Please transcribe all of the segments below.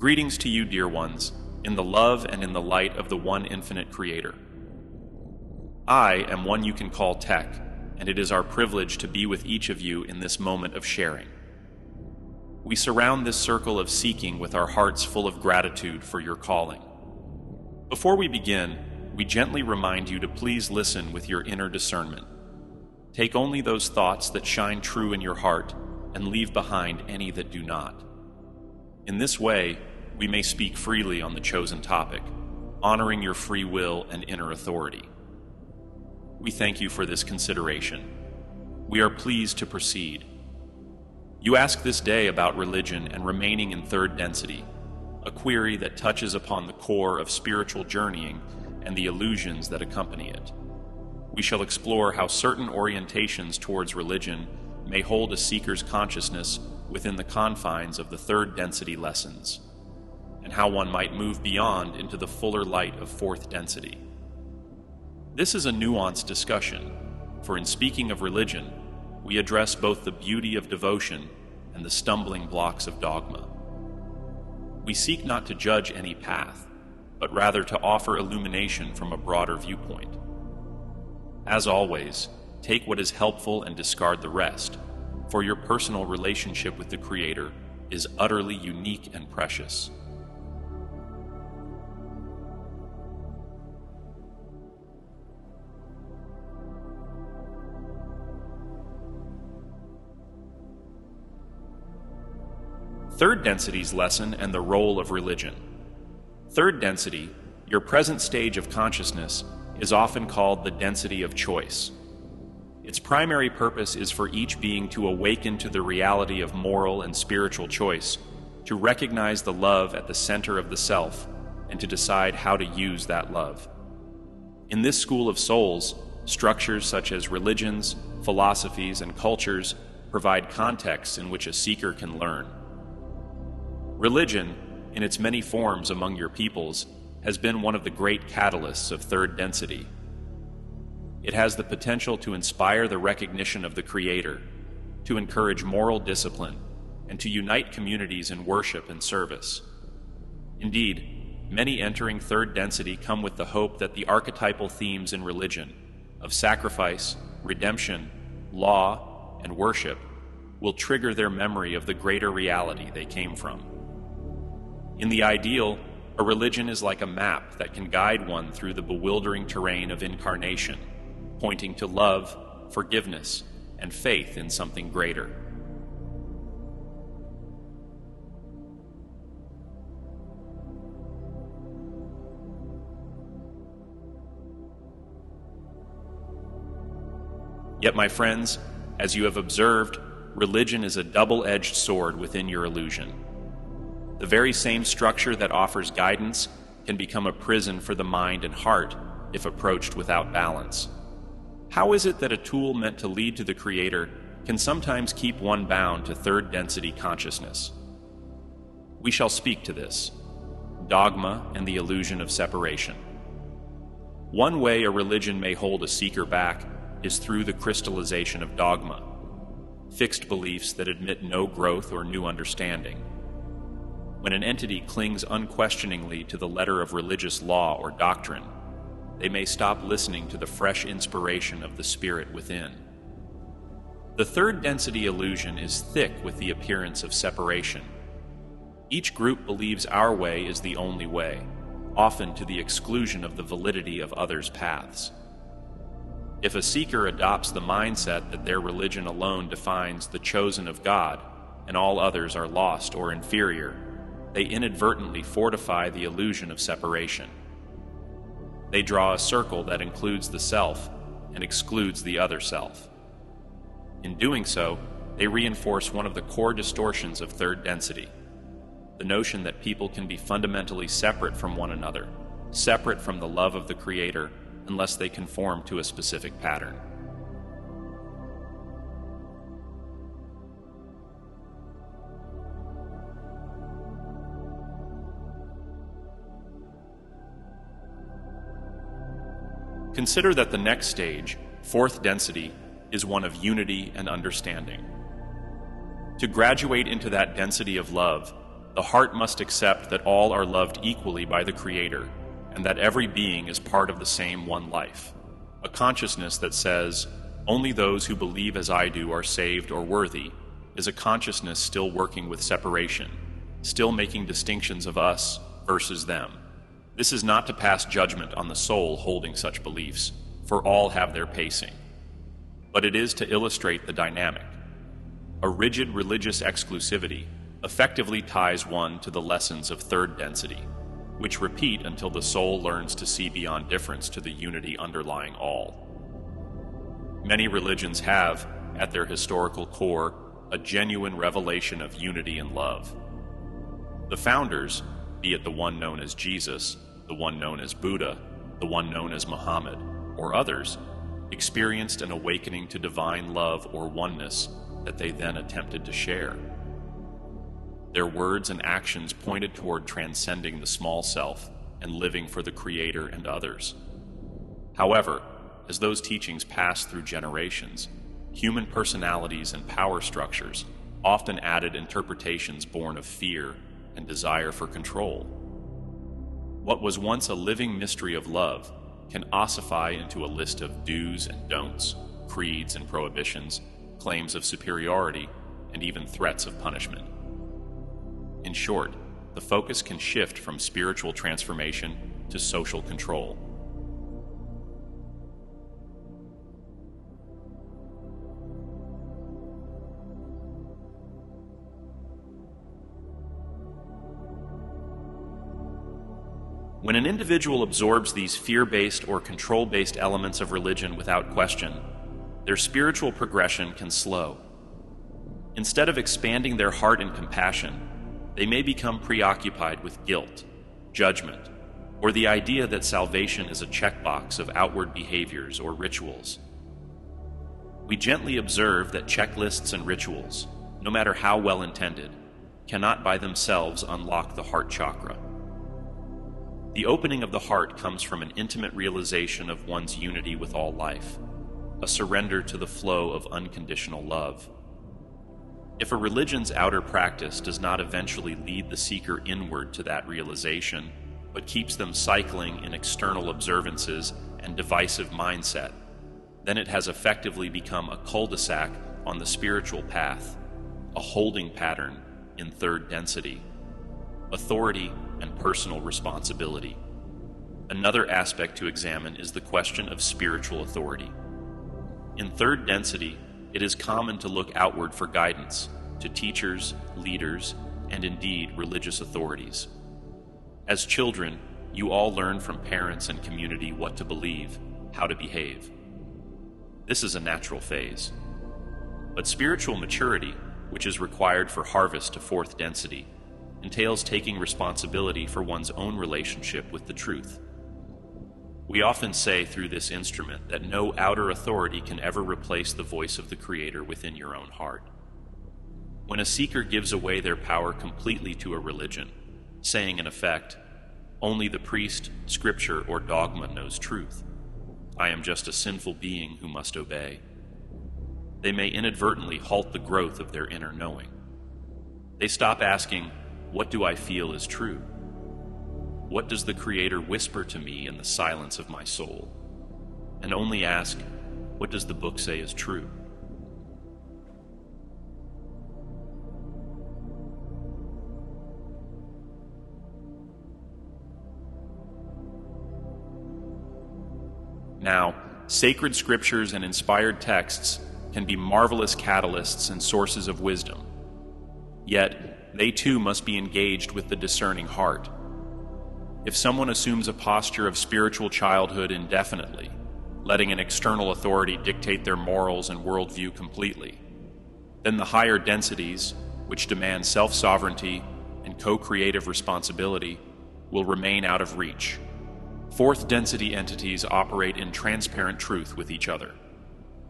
Greetings to you, dear ones, in the love and in the light of the one infinite Creator. I am one you can call Tech, and it is our privilege to be with each of you in this moment of sharing. We surround this circle of seeking with our hearts full of gratitude for your calling. Before we begin, we gently remind you to please listen with your inner discernment. Take only those thoughts that shine true in your heart and leave behind any that do not. In this way, we may speak freely on the chosen topic, honoring your free will and inner authority. We thank you for this consideration. We are pleased to proceed. You ask this day about religion and remaining in third density, a query that touches upon the core of spiritual journeying and the illusions that accompany it. We shall explore how certain orientations towards religion may hold a seeker's consciousness within the confines of the third density lessons, and how one might move beyond into the fuller light of fourth density. This is a nuanced discussion, for in speaking of religion, we address both the beauty of devotion and the stumbling blocks of dogma. We seek not to judge any path, but rather to offer illumination from a broader viewpoint. As always, take what is helpful and discard the rest, for your personal relationship with the Creator is utterly unique and precious. Third density's lesson and the role of religion. Third density, your present stage of consciousness, is often called the density of choice. Its primary purpose is for each being to awaken to the reality of moral and spiritual choice, to recognize the love at the center of the self, and to decide how to use that love. In this school of souls, structures such as religions, philosophies, and cultures provide contexts in which a seeker can learn. Religion, in its many forms among your peoples, has been one of the great catalysts of third density. It has the potential to inspire the recognition of the Creator, to encourage moral discipline, and to unite communities in worship and service. Indeed, many entering third density come with the hope that the archetypal themes in religion of sacrifice, redemption, law, and worship will trigger their memory of the greater reality they came from. In the ideal, a religion is like a map that can guide one through the bewildering terrain of incarnation, pointing to love, forgiveness, and faith in something greater. Yet, my friends, as you have observed, religion is a double-edged sword within your illusion. The very same structure that offers guidance can become a prison for the mind and heart if approached without balance. How is it that a tool meant to lead to the Creator can sometimes keep one bound to third density consciousness? We shall speak to this: dogma and the illusion of separation. One way a religion may hold a seeker back is through the crystallization of dogma, fixed beliefs that admit no growth or new understanding. When an entity clings unquestioningly to the letter of religious law or doctrine, they may stop listening to the fresh inspiration of the spirit within. The third density illusion is thick with the appearance of separation. Each group believes our way is the only way, often to the exclusion of the validity of others' paths. If a seeker adopts the mindset that their religion alone defines the chosen of God and all others are lost or inferior, they inadvertently fortify the illusion of separation. They draw a circle that includes the self and excludes the other self. In doing so, they reinforce one of the core distortions of third density, the notion that people can be fundamentally separate from one another, separate from the love of the Creator, unless they conform to a specific pattern. Consider that the next stage, fourth density, is one of unity and understanding. To graduate into that density of love, the heart must accept that all are loved equally by the Creator, and that every being is part of the same one life. A consciousness that says, "Only those who believe as I do are saved or worthy," is a consciousness still working with separation, still making distinctions of us versus them. This is not to pass judgment on the soul holding such beliefs, for all have their pacing. But it is to illustrate the dynamic. A rigid religious exclusivity effectively ties one to the lessons of third density, which repeat until the soul learns to see beyond difference to the unity underlying all. Many religions have, at their historical core, a genuine revelation of unity and love. The founders, be it the one known as Jesus, the one known as Buddha, the one known as Muhammad, or others, experienced an awakening to divine love or oneness that they then attempted to share. Their words and actions pointed toward transcending the small self and living for the Creator and others. However, as those teachings passed through generations, human personalities and power structures often added interpretations born of fear and desire for control. What was once a living mystery of love can ossify into a list of do's and don'ts, creeds and prohibitions, claims of superiority, and even threats of punishment. In short, the focus can shift from spiritual transformation to social control. When an individual absorbs these fear-based or control-based elements of religion without question, their spiritual progression can slow. Instead of expanding their heart in compassion, they may become preoccupied with guilt, judgment, or the idea that salvation is a checkbox of outward behaviors or rituals. We gently observe that checklists and rituals, no matter how well intended, cannot by themselves unlock the heart chakra. The opening of the heart comes from an intimate realization of one's unity with all life, a surrender to the flow of unconditional love. If a religion's outer practice does not eventually lead the seeker inward to that realization, but keeps them cycling in external observances and divisive mindset, then it has effectively become a cul-de-sac on the spiritual path, a holding pattern in third density, authority and personal responsibility. Another aspect to examine is the question of spiritual authority. In third density, it is common to look outward for guidance, to teachers, leaders, and indeed religious authorities. As children, you all learn from parents and community what to believe, how to behave. This is a natural phase. But spiritual maturity, which is required for harvest to fourth density, entails taking responsibility for one's own relationship with the truth. We often say through this instrument that no outer authority can ever replace the voice of the Creator within your own heart. When a seeker gives away their power completely to a religion, saying in effect, "Only the priest, scripture, or dogma knows truth. I am just a sinful being who must obey," they may inadvertently halt the growth of their inner knowing. They stop asking, "What do I feel is true? What does the Creator whisper to me in the silence of my soul?" and only ask, "What does the book say is true?" Now, sacred scriptures and inspired texts can be marvelous catalysts and sources of wisdom. Yet, they too must be engaged with the discerning heart. If someone assumes a posture of spiritual childhood indefinitely, letting an external authority dictate their morals and worldview completely, then the higher densities, which demand self-sovereignty and co-creative responsibility, will remain out of reach. Fourth density entities operate in transparent truth with each other.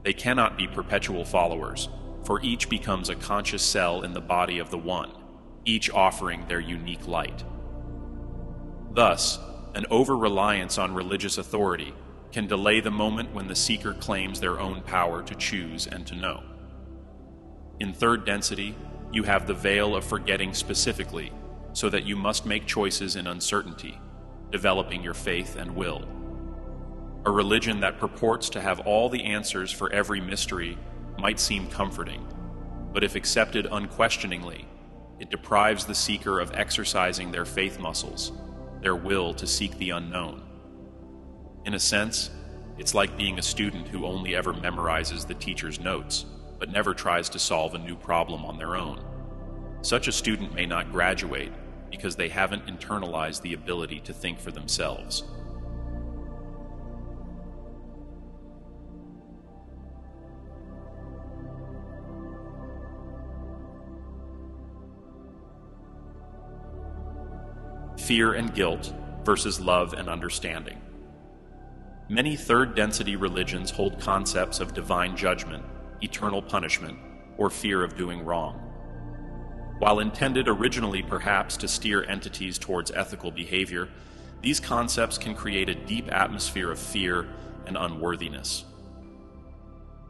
They cannot be perpetual followers, for each becomes a conscious cell in the body of the One, each offering their unique light. Thus, an over-reliance on religious authority can delay the moment when the seeker claims their own power to choose and to know. In third density, you have the veil of forgetting specifically so that you must make choices in uncertainty, developing your faith and will. A religion that purports to have all the answers for every mystery might seem comforting, but if accepted unquestioningly, it deprives the seeker of exercising their faith muscles, their will to seek the unknown. In a sense, it's like being a student who only ever memorizes the teacher's notes, but never tries to solve a new problem on their own. Such a student may not graduate because they haven't internalized the ability to think for themselves. Fear and guilt versus love and understanding. Many third-density religions hold concepts of divine judgment, eternal punishment, or fear of doing wrong. While intended originally perhaps to steer entities towards ethical behavior, these concepts can create a deep atmosphere of fear and unworthiness.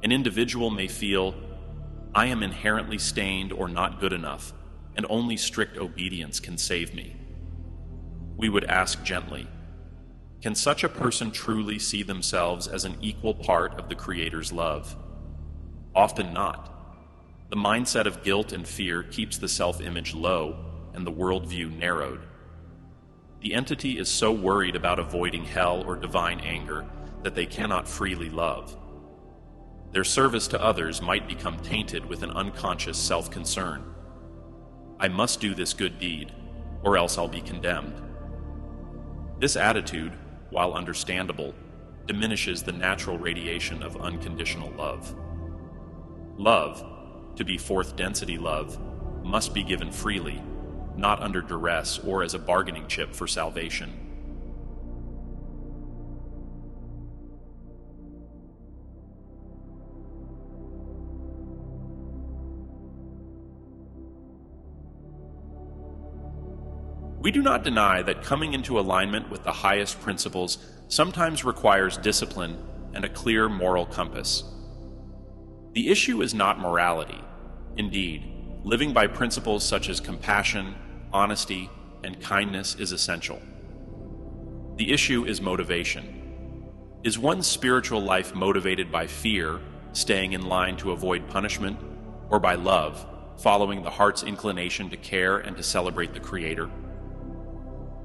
An individual may feel, "I am inherently stained or not good enough, and only strict obedience can save me." We would ask gently, can such a person truly see themselves as an equal part of the Creator's love? Often not. The mindset of guilt and fear keeps the self-image low and the worldview narrowed. The entity is so worried about avoiding hell or divine anger that they cannot freely love. Their service to others might become tainted with an unconscious self-concern. I must do this good deed, or else I'll be condemned. This attitude, while understandable, diminishes the natural radiation of unconditional love. Love, to be fourth-density love, must be given freely, not under duress or as a bargaining chip for salvation. We do not deny that coming into alignment with the highest principles sometimes requires discipline and a clear moral compass. The issue is not morality. Indeed, living by principles such as compassion, honesty, and kindness is essential. The issue is motivation. Is one's spiritual life motivated by fear, staying in line to avoid punishment, or by love, following the heart's inclination to care and to celebrate the Creator?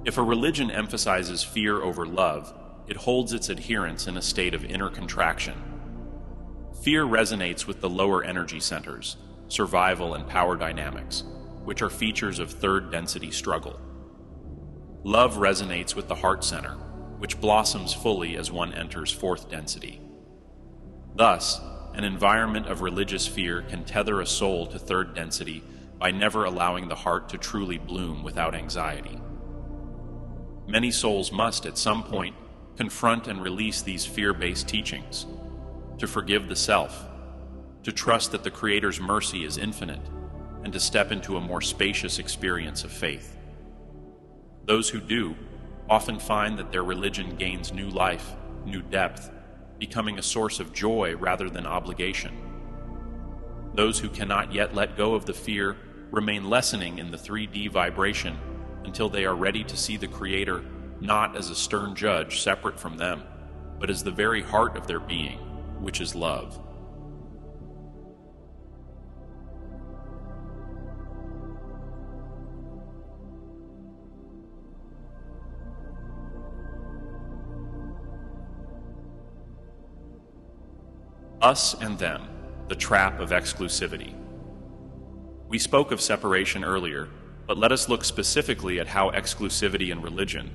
If a religion emphasizes fear over love, it holds its adherents in a state of inner contraction. Fear resonates with the lower energy centers, survival and power dynamics, which are features of third-density struggle. Love resonates with the heart center, which blossoms fully as one enters fourth density. Thus, an environment of religious fear can tether a soul to third density by never allowing the heart to truly bloom without anxiety. Many souls must, at some point, confront and release these fear-based teachings, to forgive the self, to trust that the Creator's mercy is infinite, and to step into a more spacious experience of faith. Those who do often find that their religion gains new life, new depth, becoming a source of joy rather than obligation. Those who cannot yet let go of the fear remain lessening in the 3D vibration until they are ready to see the Creator not as a stern judge separate from them, but as the very heart of their being, which is love. Us and them, the trap of exclusivity. We spoke of separation earlier, but let us look specifically at how exclusivity in religion,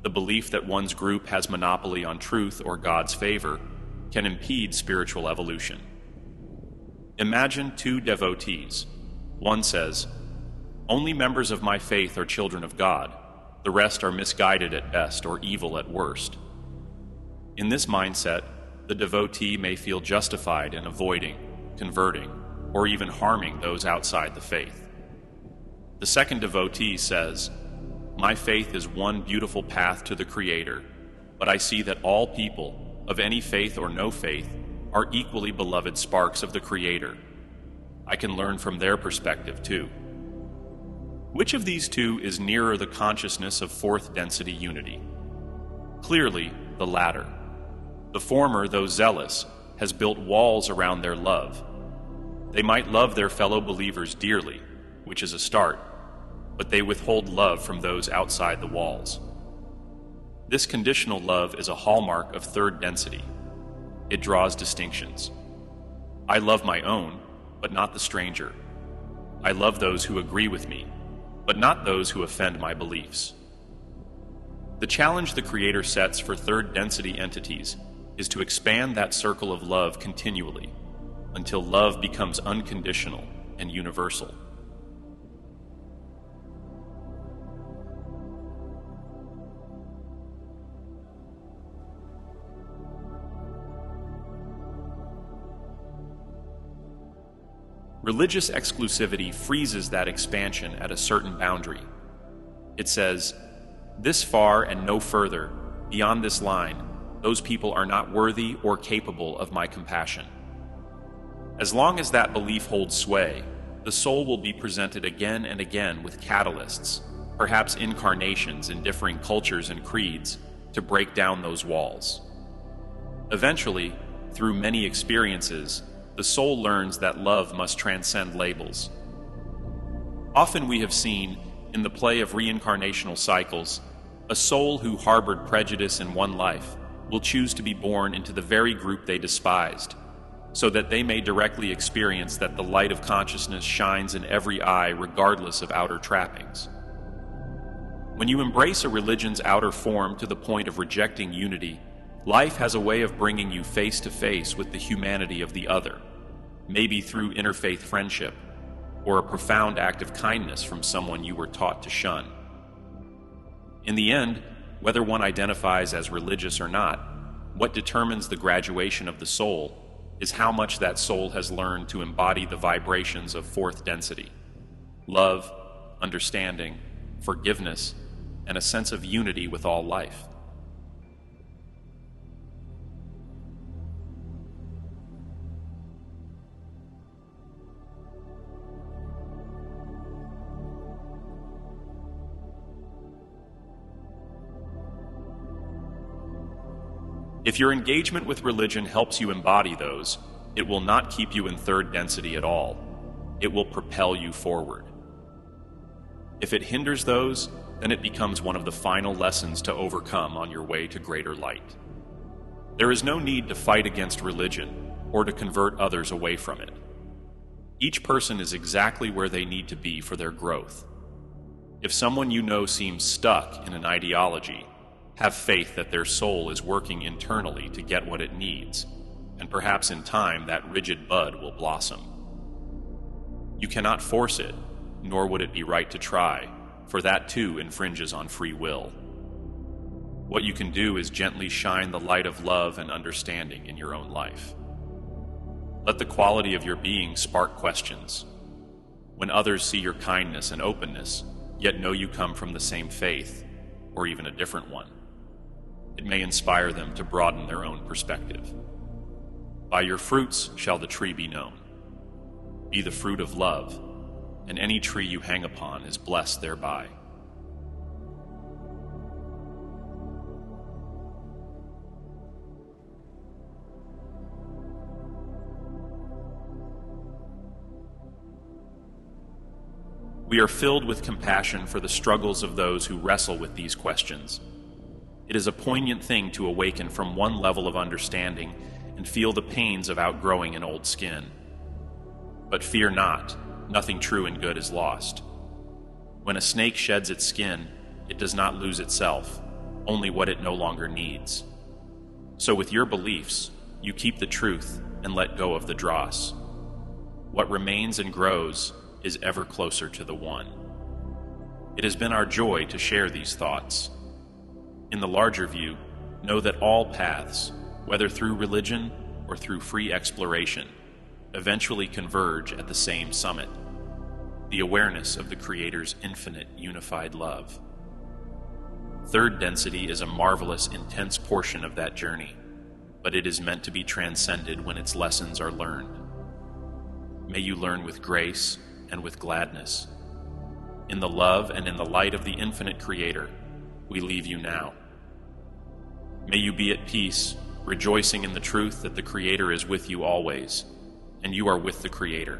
the belief that one's group has monopoly on truth or God's favor, can impede spiritual evolution. Imagine two devotees. One says, "Only members of my faith are children of God. The rest are misguided at best or evil at worst." In this mindset, the devotee may feel justified in avoiding, converting, or even harming those outside the faith. The second devotee says, "My faith is one beautiful path to the Creator, but I see that all people, of any faith or no faith, are equally beloved sparks of the Creator. I can learn from their perspective too." Which of these two is nearer the consciousness of fourth density unity? Clearly, the latter. The former, though zealous, has built walls around their love. They might love their fellow believers dearly, which is a start, but they withhold love from those outside the walls. This conditional love is a hallmark of third density. It draws distinctions. I love my own, but not the stranger. I love those who agree with me, but not those who offend my beliefs. The challenge the Creator sets for third density entities is to expand that circle of love continually until love becomes unconditional and universal. Religious exclusivity freezes that expansion at a certain boundary. It says, "This far and no further, beyond this line, those people are not worthy or capable of my compassion." As long as that belief holds sway, the soul will be presented again and again with catalysts, perhaps incarnations in differing cultures and creeds, to break down those walls. Eventually, through many experiences, the soul learns that love must transcend labels. Often we have seen, in the play of reincarnational cycles, a soul who harbored prejudice in one life will choose to be born into the very group they despised, so that they may directly experience that the light of consciousness shines in every eye regardless of outer trappings. When you embrace a religion's outer form to the point of rejecting unity, life has a way of bringing you face to face with the humanity of the other, maybe through interfaith friendship, or a profound act of kindness from someone you were taught to shun. In the end, whether one identifies as religious or not, what determines the graduation of the soul is how much that soul has learned to embody the vibrations of fourth density: love, understanding, forgiveness, and a sense of unity with all life. If your engagement with religion helps you embody those, it will not keep you in third density at all. It will propel you forward. If it hinders those, then it becomes one of the final lessons to overcome on your way to greater light. There is no need to fight against religion or to convert others away from it. Each person is exactly where they need to be for their growth. If someone you know seems stuck in an ideology, have faith that their soul is working internally to get what it needs, and perhaps in time that rigid bud will blossom. You cannot force it, nor would it be right to try, for that too infringes on free will. What you can do is gently shine the light of love and understanding in your own life. Let the quality of your being spark questions. When others see your kindness and openness, yet know you come from the same faith, or even a different one, it may inspire them to broaden their own perspective. By your fruits shall the tree be known. Be the fruit of love, and any tree you hang upon is blessed thereby. We are filled with compassion for the struggles of those who wrestle with these questions. It is a poignant thing to awaken from one level of understanding and feel the pains of outgrowing an old skin. But fear not, nothing true and good is lost. When a snake sheds its skin, it does not lose itself, only what it no longer needs. So with your beliefs, you keep the truth and let go of the dross. What remains and grows is ever closer to the one. It has been our joy to share these thoughts. In the larger view, know that all paths, whether through religion or through free exploration, eventually converge at the same summit: the awareness of the Creator's infinite unified love. Third density is a marvelous, intense portion of that journey, but it is meant to be transcended when its lessons are learned. May you learn with grace and with gladness. In the love and in the light of the infinite Creator, we leave you now. May you be at peace, rejoicing in the truth that the Creator is with you always, and you are with the Creator.